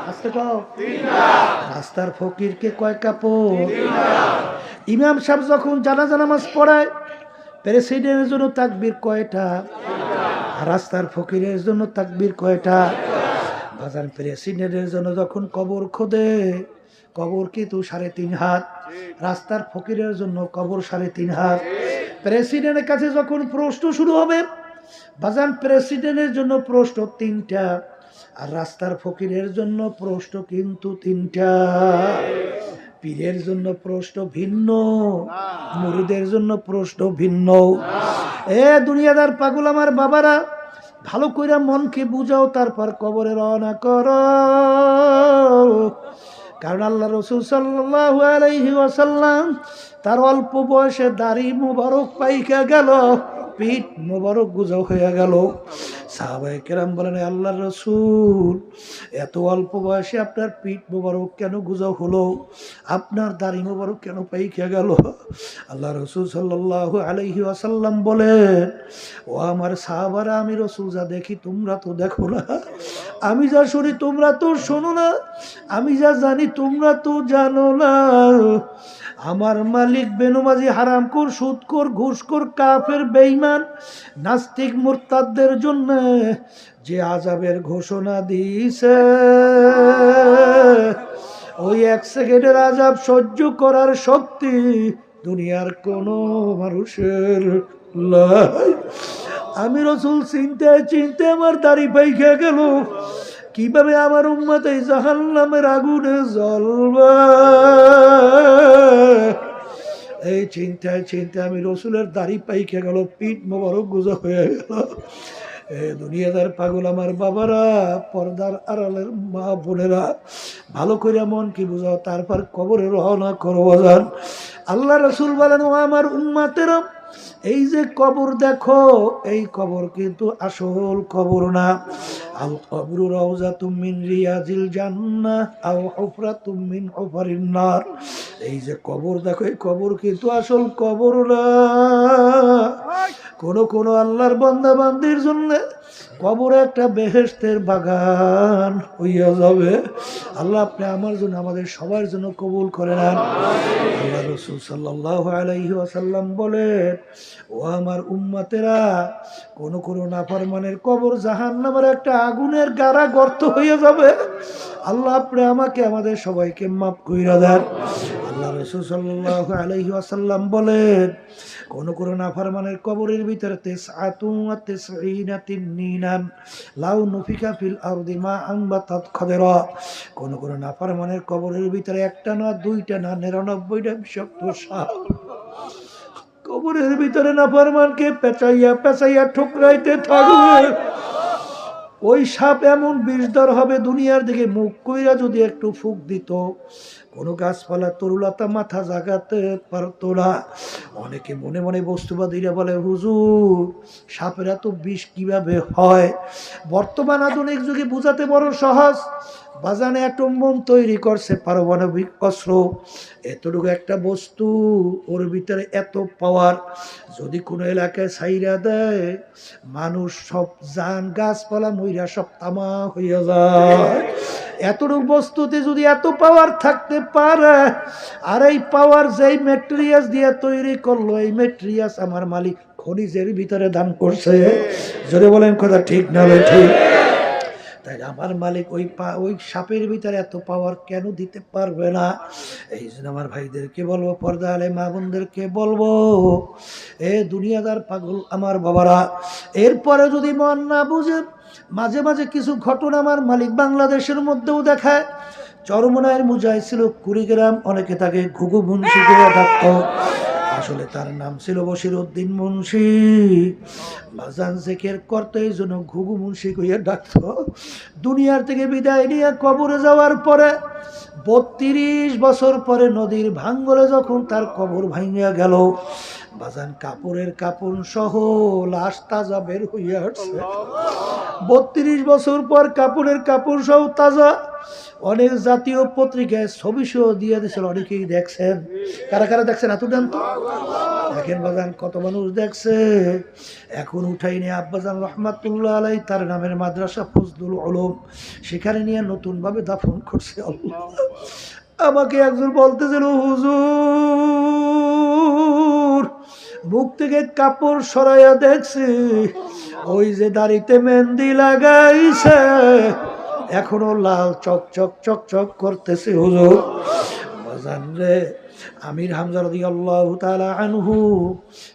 আজকে কও রাস্তার ফকিরকে কয় কাপড়? ইমাম সাহেব যখন জানাজা নামাজ পড়ায় প্রেসিডেন্টের জন্য তাকবীর কয়টা? রাস্তার ফকিরের জন্য তাকবীর কয়টা? বাজার প্রেসিডেন্টের জন্য যখন কবর খোদে, কবর কিন্তু 3.5 হাত। রাস্তার ফকিরের জন্য কবর 3.5 হাত। প্রেসিডেন্টের কাছে যখন প্রশ্ন শুরু হবে, বাজান প্রেসিডেন্টের জন্য প্রশ্ন 3টা, আর রাস্তার ফকিরের জন্য প্রশ্ন কিন্তু 3টা। পীরের জন্য প্রশ্ন ভিন্ন, মুরিদের জন্য প্রশ্ন ভিন্ন। এ দুনিয়াদার পাগল আমার বাবারা, ভালো কইরা মনকে বুঝাও, তারপর কবরে রওনা করো। কারণ আল্লাহ রাসূল সাল্লাল্লাহু আলাইহি ওয়াসাল্লাম তার অল্প বয়সে দাড়ি মোবারক পাইকা গেল, পিঠ মোবারক গুজো হয়ে গেল। সাহাবায়ে কেরাম বলেন, আল্লাহর রাসূল এত অল্প বয়সে আপনার পিঠ মোবারক কেন গুজো হলো? আপনার দাড়ি মোবারক কেন পাইকা গেল? আল্লাহ রাসূল সাল্লাল্লাহু আলাইহি ওয়াসাল্লাম বলেন, ও আমার সাহাবারা, আমি রাসূল যা দেখি তোমরা তো দেখো না, আমি যা শুনি তোমরা তো শোনো না, আমি যা জানি তোমরা তো জানো না। আমার মালিক বেনমাজি, হারামখোর, সুদখোর, ঘুষখোর, কাফের, বেঈমান, নাস্তিক, মুরতাদদের জন্য যে আযাবের ঘোষণা দিয়েছে, ওই 1 সেকেন্ডের আযাব সহ্য করার শক্তি দুনিয়ার কোনো মানুষের নাই। আমি রাসূল চিনতে চিনতে আমার দাড়ি পাইকা গেল, কিভাবে আমার উম্মত এই জাহান্নামের আগুনে জ্বলবে, এই চিন্তায় চিন্তায় আমি রাসূলের দাড়ি পাইকা গেল, পিঠ মোবারক গুজো হয়ে গেল। এ দুনিয়াদার পাগল আমার বাবারা, পর্দার আড়ালের মা বোনেরা, ভালো করে মন কি বুঝাও, তারপর কবরে রওনা করো বাজান। আল্লাহ রাসূল বলেন, ও আমার উম্মতেরা, এই যে কবর দেখো, এই কবর কিন্তু আসল কবর না। আল কবরু রাউযাতুম মিন রিয়াজিল জান্নাহ আও হুফরাতুম মিন হুফারিন নার। এই যে কবর দেখো, এই কবর কিন্তু আসল কবর না। কোন আল্লাহর বান্দা বান্দির জন্য কবর একটা বেহেশতের বাগান হইয়া যাবে। আল্লাহ আপনি আমার জন্য, আমাদের সবার জন্য কবুল করে নেন। আল্লাহ রাসূল সাল্লাল্লাহু আলাইহি ওয়াসাল্লাম বলেন, ও আমার উম্মতেরা, কোন নাফরমানের কবর জাহান্নামের একটা আগুনের গাড়া গর্ত হয়ে যাবে। আল্লাহ আপনি আমাকে, আমাদের সবাইকে মাফ কইরা দেন। আল্লাহ রাসূল সাল্লাল্লাহু আলাইহি ওয়াসাল্লাম বলেন, কোন নাফরমানের কবরের ভিতরে 99 তিন্নিনান লাউ নুফিকা ফিল আরদি মা আনবাতাত খাদরা। কোন নাফরমানের কবরের ভিতরে একটা না, দুইটা না, 99টা বিষাক্ত সাপ কবরের ভিতরে নাফরমানকে পেঁচাইয়া পেঁচাইয়া ঠুকরাইতে থাকবে। ওই সাপ এমন বিষধর হবে, দুনিয়ার দিকে মুখ কইরা যদি একটু ফুঁক দিত, কোনো গাছপালা তরুলতা মাথা জাগাতে পারতো না। অনেকে মনে মনে বস্তুবাদীরা বলে, হুজুর সাপের এত বিষ কিভাবে হয়? বর্তমান আধুনিক যুগে বুঝাতে বড় সহজ। বাজানে অ্যাটম বোম তৈরি করছে, পারমাণবিক অস্ত্র, এতটুকু একটা বস্তু, ওর ভিতরে এত পাওয়ার, যদি কোনো এলাকায় ছাইরা দেয়, মানুষ সব জান গাছপালা মইরা সব তামা হইয়া যায়। এতটুকু বস্তুতে যদি এত পাওয়ার থাকতে পারে, আর এই পাওয়ার যেই ম্যাটেরিয়ালস দিয়ে তৈরি করলো, এই ম্যাটেরিয়ালস আমার মালিক খনিজের ভিতরে দান করছে। যদি বলেন কথা ঠিক না ঠিক? তাই আমার মালিক ওই সাপের ভিতরে এত পাওয়ার কেন দিতে পারবে না? এই জন্য আমার ভাইদেরকে বলবো, পর্দা আলে মা বোনদেরকে বলবো, এ দুনিয়াদার পাগল আমার বাবারা, এরপরে যদি মন না বুঝে, মাঝে মাঝে কিছু ঘটনা আমার মালিক বাংলাদেশের মধ্যেও দেখায়। চরমনায়ের মুজাহিদ ছিল কুড়িগ্রাম, অনেকে তাকে ঘুঘু মুন্সি করে ডাকতো, আসলে তার নাম ছিল বশিরউদ্দিন মুন্সি। বাজান জেকের করতে এই জন্য ঘুঘু মুন্সি কইয়া ডাকতো। দুনিয়ার থেকে বিদায় নিয়ে কবরে যাওয়ার পরে 32 বছর পরে নদীর ভাঙ্গলে যখন তার কবর ভাঙিয়া গেল, বাজান কাপড়ের কাপড় সহ লাশ তাজা বের হইয়া আসছে। 32 বছর পর কাপড়ের কাপড় সহ তাজা। অনেক জাতীয় পত্রিকায় ছবি সহ দিয়ে দিয়েছিল, অনেকেই দেখছেন। কারা কারা দেখছেন? এত দেন তো। দেখেন বাজান কত মানুষ দেখছে, এখন উঠাই নিয়ে আব্বাজান রহমাতুল্লাহ আলাই তার নামের মাদ্রাসা ফজলুল উলুম সেখানে নিয়ে নতুন ভাবে দাফন করছে। আল্লাহ, আমাকে একজন বলতেছিল হুজুর বুক থেকে কাপড় সরাইয়া দেখছি ওই যে দাড়িতে মেহেন্দি লাগাইছে এখনো লাল চকচক চকচক করতেছে। হুজুর বাজান রে, আমির হামজা রাদিয়াল্লাহু তাআলা আনহু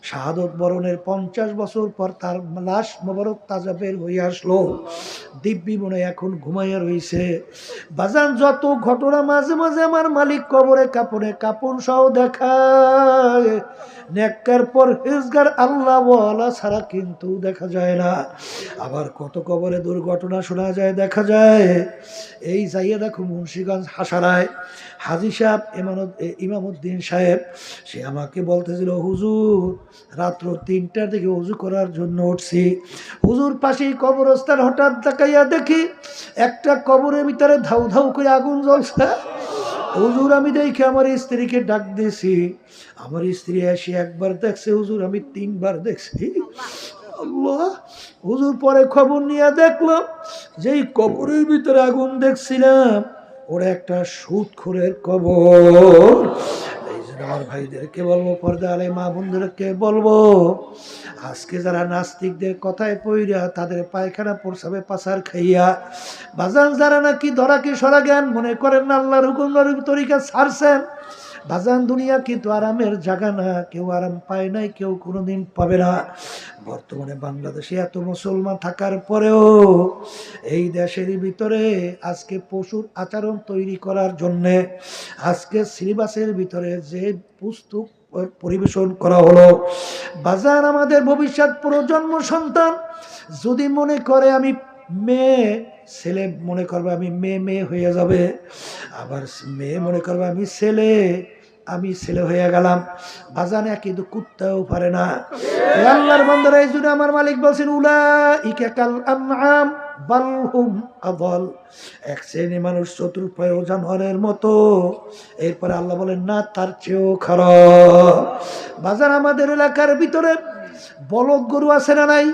শাহাদত বরণের 50 বছর পর তার লাশ মোবারক তাজা বের হয়ে আসলো, দিব্যি মনে এখন ঘুমাইয়া রইছে। বাজান যত ঘটনা মাঝে মাঝে আমার মালিক কবরে কাপড়ে কাপড় সহ দেখায়, নেককার পরহেজগার আল্লাহ ওয়ালা ছাড়া কিন্তু দেখা যায় না। আবার কত কবরে দুর্ঘটনা শোনা যায়, দেখা যায়। এই যাইয়া দেখো মুন্সিগঞ্জ হাসারায় হাজী সাহেব ইমামউদ্দিন সাহেব, সে আমাকে বলতেছিল হুজুর রাত্র 3টার দিকে ওযু করার জন্য উঠছি, হুজুর পাশেই কবরস্থান, হঠাৎ তাকাইয়া দেখি একটা কবরের ভিতরে ধাউ ধাউ করে আগুন জ্বলছে। হুজুর আমি দেখে আমার স্ত্রীকে ডাক দিয়েছি, আমার স্ত্রী এসে একবার দেখছে, হুজুর আমি 3বার দেখছি। আল্লাহ, হুজুর পরে খবর নিয়ে দেখলাম যেই কবরের ভিতরে আগুন দেখছিলাম ওরা একটা সুদখোরের কবর। এই জন্য আমার ভাইদেরকে বলবো, পর্দা আলে মা বোনদেরকে বলবো, আজকে যারা নাস্তিকদের কথায় পইরা তাদের পায়খানা প্রসাবে পাচার খাইয়া বাজান যারা নাকি ধরাকে সরা জ্ঞান মনে করেন না আল্লাহর হুকুম তরিকা ছাড়ছেন, বাজান দুনিয়া কিন্তু আরামের জায়গা না, কেউ আরাম পায় নাই, কেউ কোনোদিন পাবে না। বর্তমানে বাংলাদেশে এত মুসলমান থাকার পরেও এই দেশের ভিতরে আজকে পশুর আচরণ তৈরি করার জন্যে আজকে সিলেবাসের ভিতরে যে পুস্তক পরিবেশন করা হলো, বাজার আমাদের ভবিষ্যৎ প্রজন্ম সন্তান যদি মনে করে আমি মেয়ে, ছেলে মনে করবে আমি মেয়ে হয়ে যাবে, আবার মেয়ে মনে করবে আমি ছেলে হয়ে গেলাম, বাজানে কিন্তু কুত্তাও পারে না। আল্লাহর বান্দারা, এই জন্য আমার মালিক বলছেন উলাইকা কাল আনআম বাল হুম আযাল, এক শ্রেণীর মানুষ চতুর্পায় জানোয়ারের মতো। এরপরে আল্লাহ বলেন না, তার চেয়েও খারাপ। বাজার আমাদের এলাকার ভিতরে বলদ গরু আছে না নাই?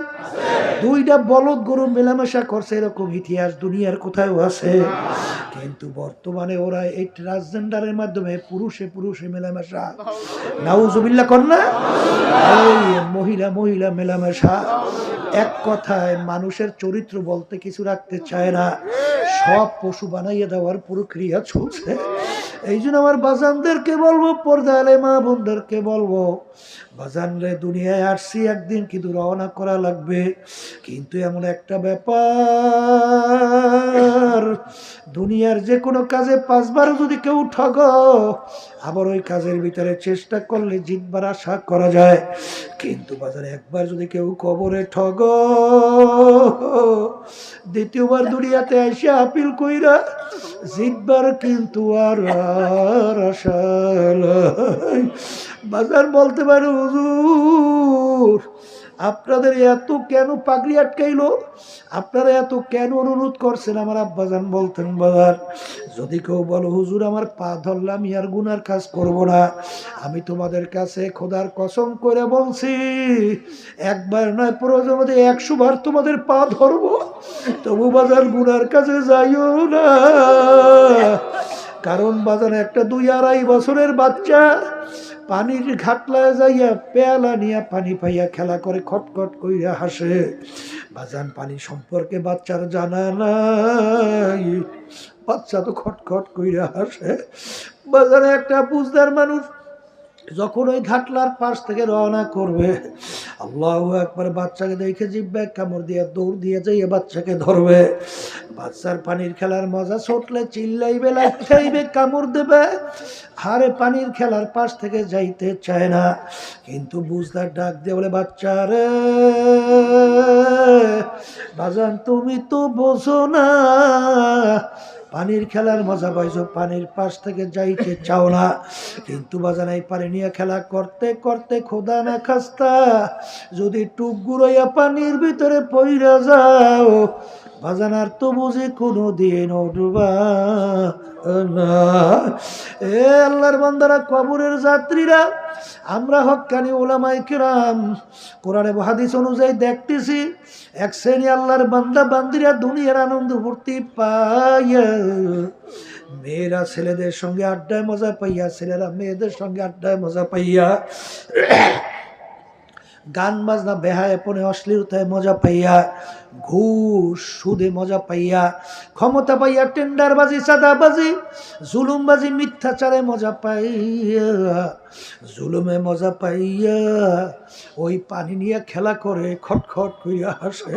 2টা বলদ গরু মেলামেশা করছে, এরকম ইতিহাস দুনিয়ার কোথাও আছে? কিন্তু বর্তমানে ওরা এই ট্রান্সজেন্ডারের মাধ্যমে পুরুষে মেলামেশা, নাউজুবিল্লাহ কর না, মহিলা মেলামেশা। এক কথায় মানুষের চরিত্র বলতে কিছু রাখতে চায় না, সব পশু বানাইয়ে দেওয়ার প্রক্রিয়া চলছে। এই জন্য আমার বাজানদেরকে বলবো, পর্দা আলে মা বোনদেরকে বলবো, বাজান রে দুনিয়ায় আসছি একদিন কিন্তু রওনা করা লাগবে, কিন্তু এমন একটা ব্যাপার দুনিয়ার যে কোনো কাজে 5বার যদি কেউ ঠগ, আবার ওই কাজের ভিতরে চেষ্টা করলে জিতবার আশা করা যায়, কিন্তু বাজারে একবার যদি কেউ কবরে ঠগ, দ্বিতীয়বার দুনিয়াতে এসে আপিল কইরা জিতবার কিন্তু আর আশা নাই। বাজার বলতে পারে হুজুর আপনাদের এত কেন পাগড়ি আটকাইলো, আপনারা এত কেন অনুরোধ করছেন? আমার আব্বাজান বলতেন, বাজার যদি কেউ বলো হুজুর আমার পা ধরলাম আর গুনার কাজ করব না, আমি তোমাদের কাছে খোদার কসম করে বলছি একবার নয় প্রয়োজন 100 বার তোমাদের পা ধরবো, তবু বাজার গুনার কাছে যাইও না। কারণ বাজার একটা 2-2.5 বছরের বাচ্চা পানির ঘাটলায় যাইয়া পেয়ালা নিয়ে পানি পাইয়া খেলা করে খটখট কইরা হাসে। বাজান পানি সম্পর্কে বাচ্চার জানা নাই, বাচ্চা তো খটখট কইরা হাসে। বাজারে একটা বুঝদার মানুষ যখন ওই ঘাটলার পাশ থেকে রওনা করবে, আল্লাহু আকবার, বাচ্চাকে দেখে জিব্বায় কামড় দিয়ে দৌড় দিয়ে যাইয়ে বাচ্চাকে ধরবে। বাচ্চার পানির খেলার মজা ছুটলে চিল্লাইবে, লাইবে, কামড় দেবে, হারে পানির খেলার পাশ থেকে যাইতে চায় না। কিন্তু বুঝদার ডাক দিয়ে বলে, বাচ্চা রে বাজান তুমি তো বোঝো না, পানির খেলার মজা পাইছো, পানির পাশ থেকে যাইতে চাও না, কিন্তু বাজান এই পানি নিয়ে খেলা করতে করতে খোদা না খাস্তা যদি টুক গুড়াইয়া পানির ভিতরে পইরা যাও, বাজানার তো বুঝি কোনো দিন উঠবা না। এ আল্লাহর বান্দারা, কবরের যাত্রীরা, আমরা হক্কানি ওলামায়ে কেরাম কোরআন এবং হাদিস অনুযায়ী দেখতেছি এক শ্রেণী আল্লাহর বান্দা বান্দিরা দুনিয়ার আনন্দ ফুর্তি পাইয়া, মেয়েরা ছেলেদের সঙ্গে আড্ডায় মজা পাইয়া, ছেলেরা মেয়েদের সঙ্গে আড্ডায় মজা পাইয়া, গান বাজনা বেহায়াপনে অশ্লীলতায় মজা পাইয়া, ঘুষ সুদে মজা পাইয়া, ক্ষমতা পাইয়া টেন্ডারবাজি চাঁদাবাজি জুলুমবাজি মিথ্যাচারে মজা পাইয়া, জুলুমে মজা পাইয়া ওই পানি নিয়ে খেলা করে খটখট করিয়া হাসে।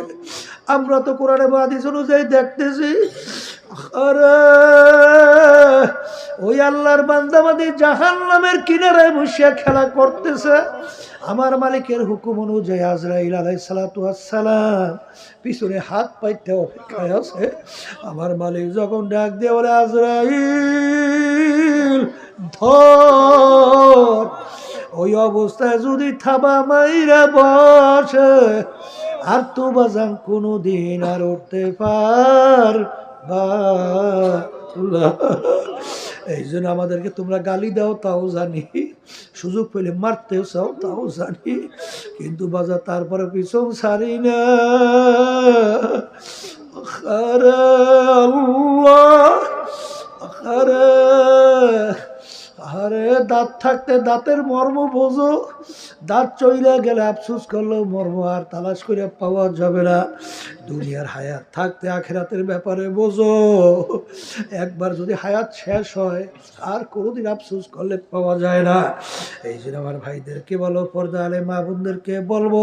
আমরা তো কোরআনে হাদিস অনুযায়ী দেখতেছি আরে ওই আল্লাহর বান্দাবাদী জাহান্নামের কিনারায় বসিয়া খেলা করতেছে। আমার মালিকের হুকুম অনুযায়ী আজরাইল আলাইহিস সালাতু ওয়াস সালাম পিছনে হাত পাইতে অপেক্ষায় আছে। আমার মালিক যখন ডাক দিয়ে বলে, আজরাইল ধর, ওই অবস্থায় যদি থাবা মাইরা বসে আর তো বাজান কোনো দিন আর উঠতে পারবা। এই জন্য আমাদেরকে তোমরা গালি দাও তাও জানি, সুযোগ পেলে মারতেও চাও তাও জানি, কিন্তু বাজা তারপরে পিছন ছাড়ি না। আরে আল্লাহ, আরে আরে দাঁত থাকতে দাঁতের মর্ম বোঝো, দাঁত চইলে গেলে আফসোস করলেও মর্ম আর তালাশ করে পাওয়া যাবে না। দুনিয়ার হায়াত থাকতে আখিরাতের ব্যাপারে বোঝো, একবার যদি হায়াত শেষ হয় আর কোনোদিন আফসোস করলে পাওয়া যায় না। এই জন্য আমার ভাইদেরকে বলো, পর্দা আলে মা বোনদেরকে বলবো,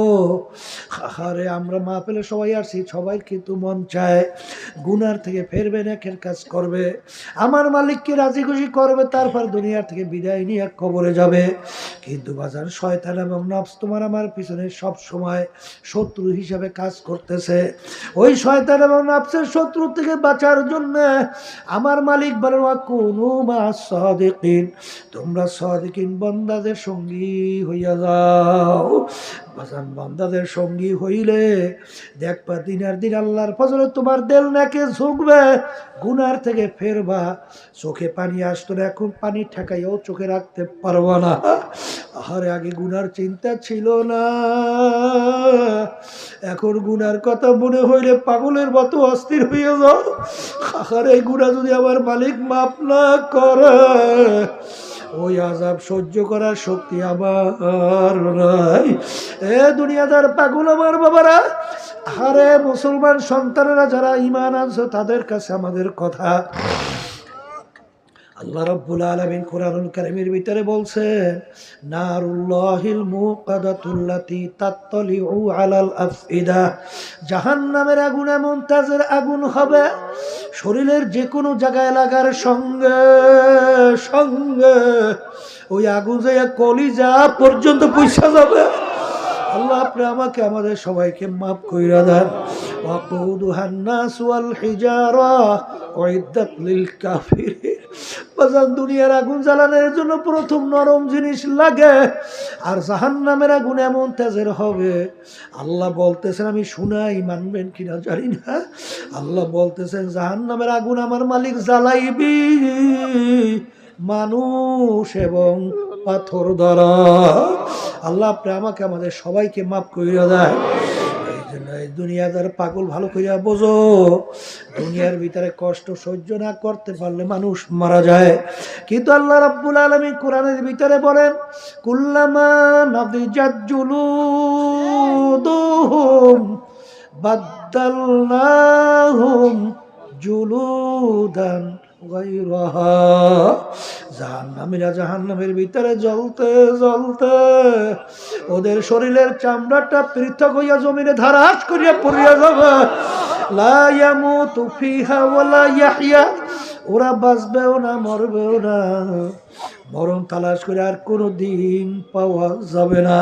আরে আমরা মা পেলে সবাই আসছি, সবাই কিন্তু মন চায় গুনার থেকে ফেরবে, নেকের কাজ করবে, আমার মালিককে রাজি খুশি করবে, তারপর দুনিয়ার থেকে বিদায় নিয়ে কবরে যাবে। কিন্তু বাজার শয়তান এবং নফস তোমার আমার পিছনে সব সময় শত্রু হিসাবে কাজ করতেছে। ওই শয়তান এবং নফসের শত্রু থেকে বাঁচার জন্য আমার মালিক বলেন, ওয়াকুনু মা'আস সাদিকিন, তোমরা সাদিকিন বান্দাদের সঙ্গী হইয়া যাও। বাজান বান্দাদের সঙ্গী হইলে দেখবা দিনের দিন আল্লাহর ফজলে তোমার দিল নাকে ঝুঁকবে, গুনার থেকে ফেরবা। চোখে পানি আসতো না, এখন পানি ঠেকাইও চোখে রাখতে পারবা না। আরে আগে গুনার চিন্তা ছিল না, এখন গুনার কথা মনে হইলে পাগলের মতো অস্থির হইয়া যাও। আরে এই গুনাহ যদি আমার মালিক মাফ না করে, ওই আযাব সহ্য করার শক্তি আমার নাই। এ দুনিয়াদার পাগল আমার বাবারা, আরে মুসলমান সন্তানেরা যারা ঈমান আনছে তাদের কাছে আমাদের কথা, আল্লাহ রাব্বুল আলামিন কোরআনুল কারীমের ভিতরে বলছেন, নারুল্লাহিল মুকাদাতুল্লাতী তাত্তালিউ আলাল আফইদা, জাহান্নামের আগুন এমন তাজের আগুন হবে, শরীরের যে কোনো জায়গায় লাগার সঙ্গে সঙ্গে ওই আগুন যাইয়া কলিজা পর্যন্ত পৌঁছা যাবে। আল্লাহ আপনি আমাকে আমাদের সবাইকে মাফ কইরা দেন। ওয়াকুদুহান নাস ওয়াল হিজারা উইদ্দাত লিল কাফিরিন। বাজান দুনিয়ার আগুন জ্বালানোর জন্য প্রথম নরম জিনিস লাগে, আর জাহান্নামের আগুন এমন তেজের হবে। আল্লাহ বলতেছেন, আমি শুনাই মানবেন কিনা জানি না, আল্লাহ বলতেছেন জাহান্নামের আগুন আমার মালিক জ্বালাইবি মানুষ এবং পাথর দ্বারা। আল্লাহ আপনি আমাকে আমাদের সবাইকে মাফ কইরা দেয়। এই জন্য এই দুনিয়াদার পাগল ভালো কইরা বোঝো, দুনিয়ার ভিতরে কষ্ট সহ্য না করতে পারলে মানুষ মারা যায়। কিন্তু আল্লাহ রাব্বুল আলামিন কোরআনের ভিতরে বলেন, কুল্লামা নাদিজাত জুলুদুহুম বাদদালনাহুম জুলুদান গায়রাহা। জাহান্নামীরা জাহান্নামের ভিতরে জ্বলতে জ্বলতে ওদের শরীরের চামড়াটা পৃথক হইয়া জমিনে ধারাস করিয়া পড়িয়া যাবে। লা ইয়ামুতু ফিহা ওয়ালা ইয়াহইয়া, ওরা বাঁচবেও না মরবেও না, মরণ তালাশ করে আর কোনো দিন পাওয়া যাবে না।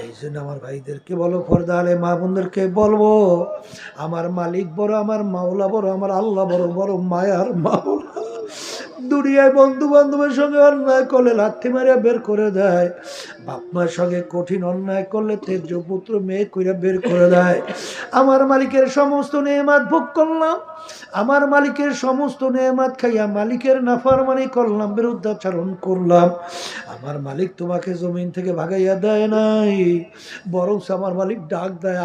এই জন্য আমার ভাইদেরকে বলো, পর্দা আলে মা বোনদেরকে বলবো, আমার মালিক বড়, আমার মাওলা বড়, আমার আল্লাহ বড়, বড় মায়ার মাওলা। দুনিয়ায় বন্ধু বান্ধবের সঙ্গে অন্যায় করলে লাথি মারিয়া বের করে দেয়, বাপ মার সঙ্গে কঠিন অন্যায় করলে তেজ পুত্র মেয়ে কইরা বের করে দেয়। আমার মালিকের সমস্ত নেয়ামত ভোগ করলাম, আমার মালিকের সমস্ত নেয়ামত খাইয়া মালিকের নাফরমানি করলাম, বিরুদ্ধাচরণ করলাম, আমার মালিক তোমাকে জমিন থেকে ভাগাইয়া দেয় নাই, বরং আমার মালিক ডাক দেয়,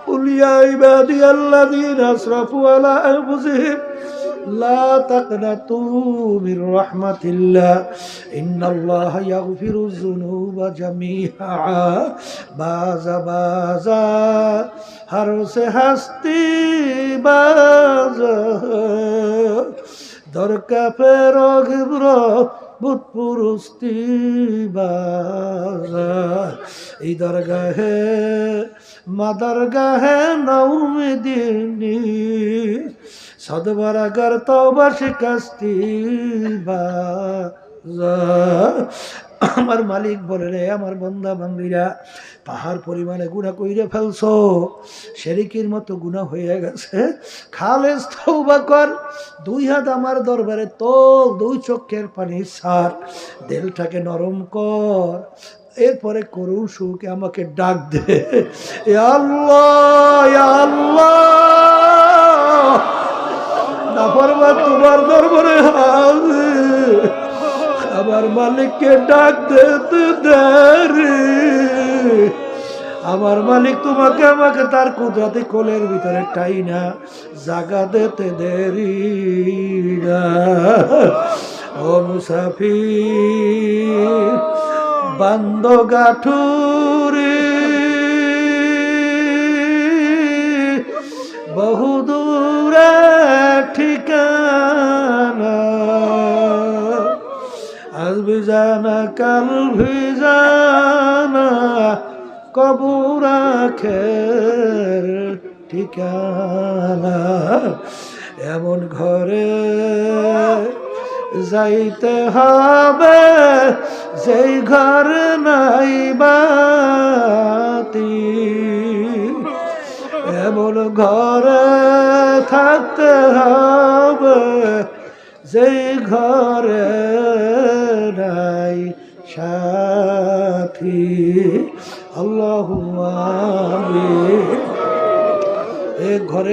قل يا عبادي الذين أسرفوا على أنفسهم لا تقنطوا من رحمة الله إن الله يغفر الذنوب جميعا बाजा हर से हस्ती बाजा दर का फेरोग ब्रो बुतपुरुस्ती बाजा इधर गए मदर गए नौमिदीनी सदबरागर तौबा शिकस्ती बाजा। আমার মালিক বলে রে আমার বান্দা বান্দীরা, পাহাড় পরিমাণে গুনাহ কইরে ফেলছো, শিরকের মতো গুনাহ হয়ে গেছে, খালেস তওবা কর, দুই হাত আমার দরবারে তোল, দুই চোখের পানি ছাড়, দিলটাকে নরম কর, এরপরে করুণ সুখে আমাকে ডাক দে, ইয়া আল্লাহ ইয়া আল্লাহ, নাফরমান তোমার দরবারে হাজির, আমার মালিককে ডাক দিতে দেরি, আমার মালিক তোমাকে আমাকে তার কুদরতি কোলের ভিতরে টাইনা জাগা দিতে দেরি না। ও মুসাফির বান্দ গাঠুরি বহুদূরে ঠিকানা, আজ ভিজানা কাল ভিজানা কবর আখের ঠিকানা, এমন ঘরে যাইতে হবে যেই ঘর নাই বাতি, এমন ঘরে থাকতে হবে যেই ঘরে নাই সাথী। আল্লাহুম্মা আমিন। এ ঘরে